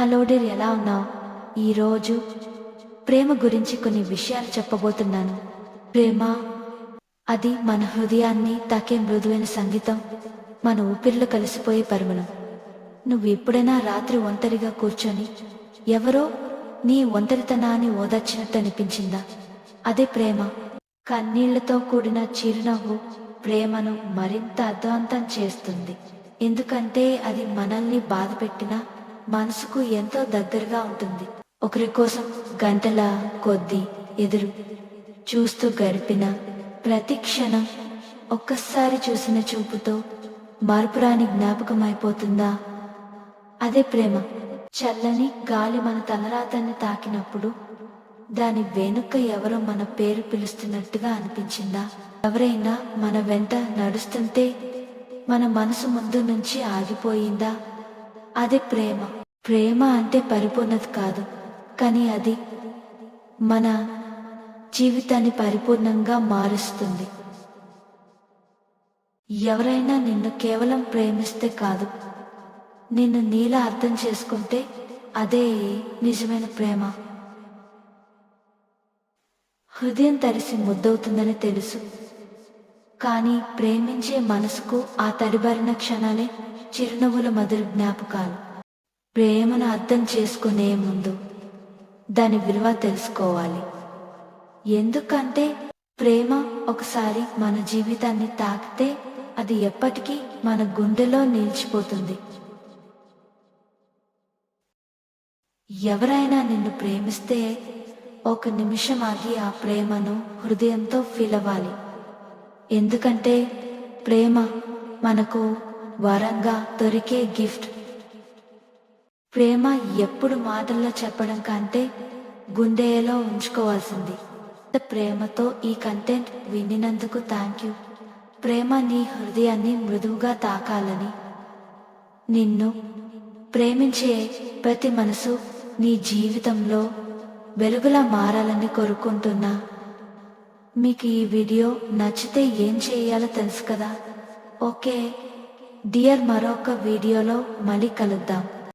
Hello dear, ఎలా ఉన్నావు? ఈరోజు ప్రేమ గురించి కొన్ని విషయాలు చెప్పబోతున్నాను. ప్రేమ అది మన హృదయాన్ని తాకే మృదువైన సంగీతం, మన ఊపిరిలో కలిసిపోయే పరిమళం. నువ్వు ఎప్పుడైనా రాత్రి ఒంటరిగా కూర్చొని ఎవరో నీ ఒంటరితనాన్ని ఓదార్చినట్టు అనిపించిందా? అదే ప్రేమ. కన్నీళ్లతో కూడిన చిరునవ్వు ప్రేమను మరింత అర్థవంతం చేస్తుంది. ఎందుకంటే అది మనల్ని బాధపెట్టినా మనసుకు ఎంతో దగ్గరగా ఉంటుంది. ఒకరి కోసం గంటల కొద్దీ ఎదురు చూస్తూ గడిపిన ప్రతి క్షణం ఒక్కసారి చూసిన చూపుతో మరపురాని జ్ఞాపకం అయిపోతుందా? అదే ప్రేమ. చల్లని గాలి మన తలరాతన్ని తాకినప్పుడు దాని వెనుక ఎవరో మన పేరు పిలుస్తున్నట్టుగా అనిపించిందా? ఎవరైనా మన వెంట నడుస్తుంటే మన మనసు ముందు నుంచి ఆగిపోయిందా? అదే ప్రేమ. ప్రేమ అంటే పరిపూర్ణత కాదు, కానీ అది మన జీవితాన్ని పరిపూర్ణంగా మారుస్తుంది. ఎవరైనా నిన్ను కేవలం ప్రేమిస్తే కాదు, నిన్ను నీలా అర్థం చేసుకుంటే అదే నిజమైన ప్రేమ. హృదయం తడిసి ముద్దవుతుందని తెలుసు, కానీ ప్రేమించే మనసుకు ఆ తడిబారిన క్షణాలే చిరునవ్వుల మధుర జ్ఞాపకాలు. ప్రేమను అర్థం చేసుకునే ముందు దాని విలువ తెలుసుకోవాలి. ఎందుకంటే ప్రేమ ఒకసారి మన జీవితాన్ని తాకితే అది ఎప్పటికీ మన గుండెలో నిలిచిపోతుంది. ఎవరైనా నిన్ను ప్రేమిస్తే ఒక నిమిషం ఆగి ఆ ప్రేమను హృదయంతో ఫీల్ అవ్వాలి. ఎందుకంటే ప్రేమ మనకు వరంగా దొరికే గిఫ్ట్. ప్రేమ ఎప్పుడు మాటల్లో చెప్పడం కంటే గుండెలో ఉంచుకోవాల్సింది. ప్రేమతో ఈ కంటెంట్ వినినందుకు థ్యాంక్ యూ. ప్రేమ నీ హృదయాన్ని మృదువుగా తాకాలని, నిన్ను ప్రేమించే ప్రతి మనసు నీ జీవితంలో వెలుగులా మారాలని కోరుకుంటున్నా. మీకు ఈ వీడియో నచ్చితే ఏం చేయాలో తెలుసు కదా? ఓకే డియర్, మరొక వీడియోలో మళ్ళీ కలుద్దాం.